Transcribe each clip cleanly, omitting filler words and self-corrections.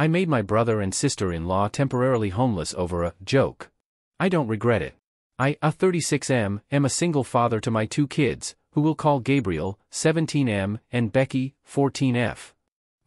I made my brother and sister-in-law temporarily homeless over a joke. I don't regret it. I, 36M, am a single father to my 2 kids, who we'll call Gabriel, 17M, and Becky, 14F.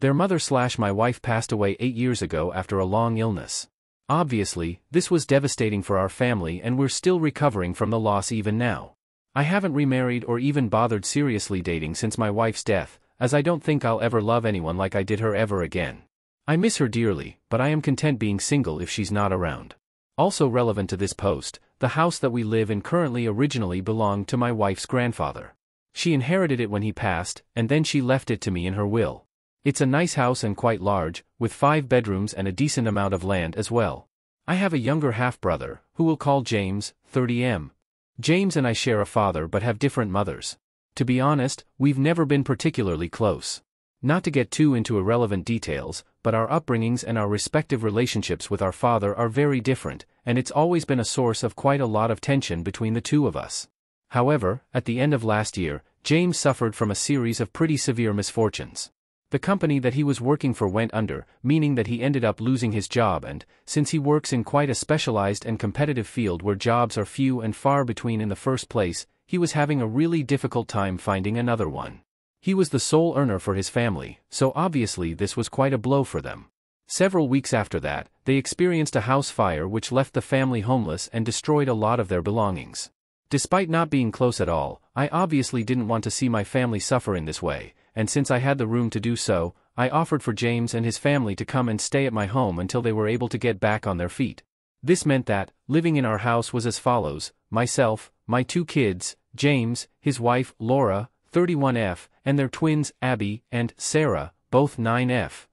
Their mother/my wife passed away 8 years ago after a long illness. Obviously, this was devastating for our family and we're still recovering from the loss even now. I haven't remarried or even bothered seriously dating since my wife's death, as I don't think I'll ever love anyone like I did her ever again. I miss her dearly, but I am content being single if she's not around. Also relevant to this post, the house that we live in currently originally belonged to my wife's grandfather. She inherited it when he passed, and then she left it to me in her will. It's a nice house and quite large, with 5 bedrooms and a decent amount of land as well. I have a younger half-brother, who we'll call James, 30M. James and I share a father but have different mothers. To be honest, we've never been particularly close. Not to get too into irrelevant details, but our upbringings and our respective relationships with our father are very different, and it's always been a source of quite a lot of tension between the two of us. However, at the end of last year, James suffered from a series of pretty severe misfortunes. The company that he was working for went under, meaning that he ended up losing his job and, since he works in quite a specialized and competitive field where jobs are few and far between in the first place, he was having a really difficult time finding another one. He was the sole earner for his family, so obviously this was quite a blow for them. Several weeks after that, they experienced a house fire which left the family homeless and destroyed a lot of their belongings. Despite not being close at all, I obviously didn't want to see my family suffer in this way, and since I had the room to do so, I offered for James and his family to come and stay at my home until they were able to get back on their feet. This meant that, living in our house was as follows: myself, my 2 kids, James, his wife, Laura, 31F, and their twins, Abby and Sarah, both 9F.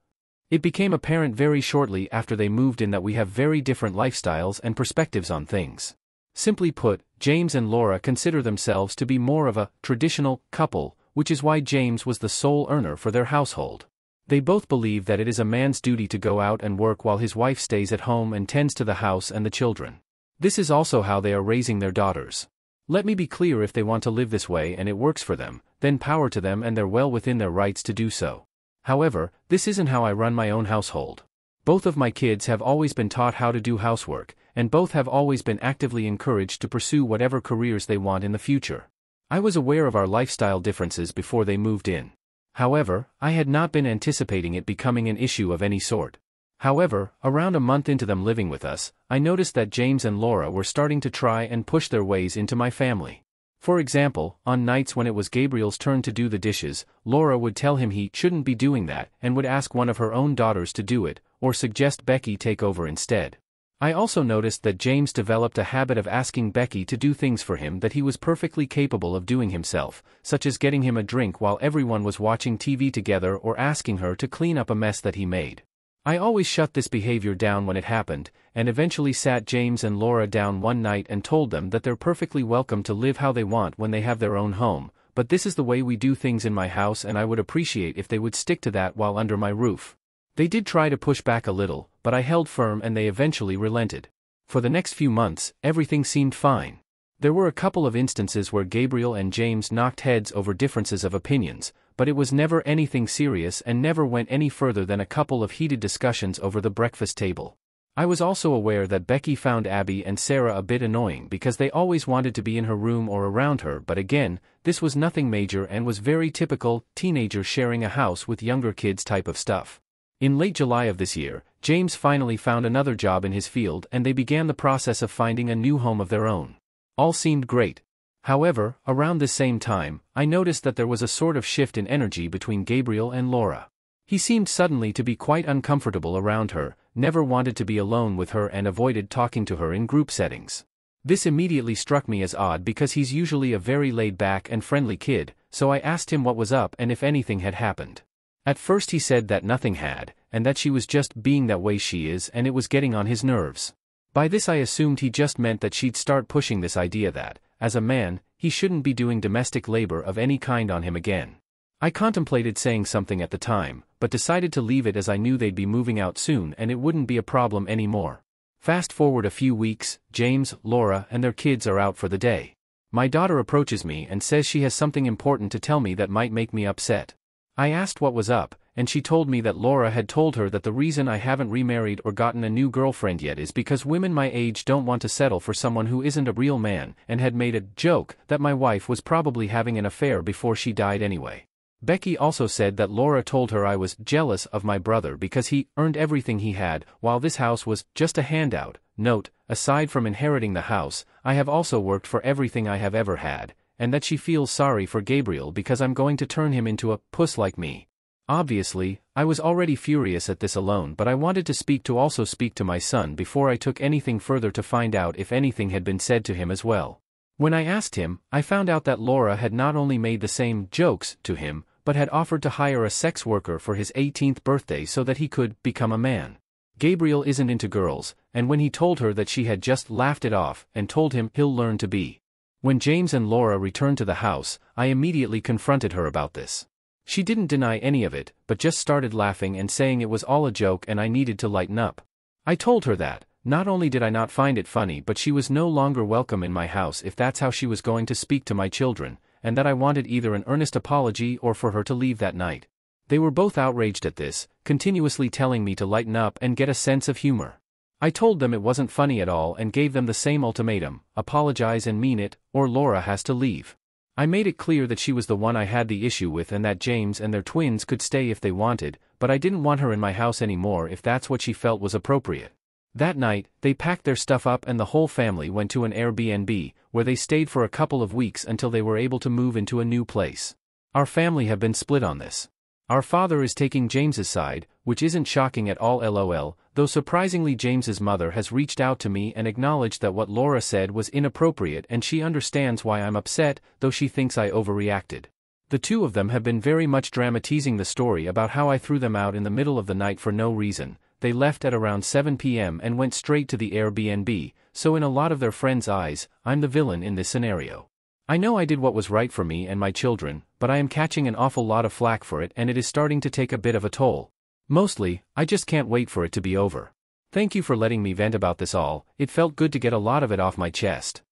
It became apparent very shortly after they moved in that we have very different lifestyles and perspectives on things. Simply put, James and Laura consider themselves to be more of a traditional couple, which is why James was the sole earner for their household. They both believe that it is a man's duty to go out and work while his wife stays at home and tends to the house and the children. This is also how they are raising their daughters. Let me be clear, if they want to live this way and it works for them, then power to them and they're well within their rights to do so. However, this isn't how I run my own household. Both of my kids have always been taught how to do housework, and both have always been actively encouraged to pursue whatever careers they want in the future. I was aware of our lifestyle differences before they moved in. However, I had not been anticipating it becoming an issue of any sort. However, around a month into them living with us, I noticed that James and Laura were starting to try and push their ways into my family. For example, on nights when it was Gabriel's turn to do the dishes, Laura would tell him he shouldn't be doing that and would ask one of her own daughters to do it, or suggest Becky take over instead. I also noticed that James developed a habit of asking Becky to do things for him that he was perfectly capable of doing himself, such as getting him a drink while everyone was watching TV together or asking her to clean up a mess that he made. I always shut this behavior down when it happened, and eventually sat James and Laura down one night and told them that they're perfectly welcome to live how they want when they have their own home, but this is the way we do things in my house and I would appreciate if they would stick to that while under my roof. They did try to push back a little, but I held firm and they eventually relented. For the next few months, everything seemed fine. There were a couple of instances where Gabriel and James knocked heads over differences of opinions, but it was never anything serious and never went any further than a couple of heated discussions over the breakfast table. I was also aware that Becky found Abby and Sarah a bit annoying because they always wanted to be in her room or around her, but again, this was nothing major and was very typical teenager sharing a house with younger kids type of stuff. In late July of this year, James finally found another job in his field and they began the process of finding a new home of their own. All seemed great. However, around this same time, I noticed that there was a sort of shift in energy between Gabriel and Laura. He seemed suddenly to be quite uncomfortable around her, never wanted to be alone with her and avoided talking to her in group settings. This immediately struck me as odd because he's usually a very laid-back and friendly kid, so I asked him what was up and if anything had happened. At first he said that nothing had, and that she was just being that way she is and it was getting on his nerves. By this I assumed he just meant that she'd start pushing this idea that, as a man, he shouldn't be doing domestic labor of any kind on him again. I contemplated saying something at the time, but decided to leave it as I knew they'd be moving out soon and it wouldn't be a problem anymore. Fast forward a few weeks, James, Laura, and their kids are out for the day. My daughter approaches me and says she has something important to tell me that might make me upset. I asked what was up, and she told me that Laura had told her that the reason I haven't remarried or gotten a new girlfriend yet is because women my age don't want to settle for someone who isn't a real man, and had made a joke that my wife was probably having an affair before she died anyway. Becky also said that Laura told her I was jealous of my brother because he earned everything he had, while this house was just a handout. Note, aside from inheriting the house, I have also worked for everything I have ever had, and that she feels sorry for Gabriel because I'm going to turn him into a puss like me. Obviously, I was already furious at this alone, but I wanted to speak to my son before I took anything further to find out if anything had been said to him as well. When I asked him, I found out that Laura had not only made the same jokes to him, but had offered to hire a sex worker for his 18th birthday so that he could become a man. Gabriel isn't into girls, and when he told her that, she had just laughed it off and told him he'll learn to be. When James and Laura returned to the house, I immediately confronted her about this. She didn't deny any of it, but just started laughing and saying it was all a joke and I needed to lighten up. I told her that, not only did I not find it funny, but she was no longer welcome in my house if that's how she was going to speak to my children, and that I wanted either an earnest apology or for her to leave that night. They were both outraged at this, continuously telling me to lighten up and get a sense of humor. I told them it wasn't funny at all and gave them the same ultimatum: apologize and mean it, or Laura has to leave. I made it clear that she was the one I had the issue with and that James and their twins could stay if they wanted, but I didn't want her in my house anymore if that's what she felt was appropriate. That night, they packed their stuff up and the whole family went to an Airbnb, where they stayed for a couple of weeks until they were able to move into a new place. Our family have been split on this. Our father is taking James's side, which isn't shocking at all lol, though surprisingly James's mother has reached out to me and acknowledged that what Laura said was inappropriate and she understands why I'm upset, though she thinks I overreacted. The two of them have been very much dramatizing the story about how I threw them out in the middle of the night for no reason. They left at around 7 p.m. and went straight to the Airbnb, so in a lot of their friends' eyes, I'm the villain in this scenario. I know I did what was right for me and my children, but I am catching an awful lot of flack for it and it is starting to take a bit of a toll. Mostly, I just can't wait for it to be over. Thank you for letting me vent about this all. It felt good to get a lot of it off my chest.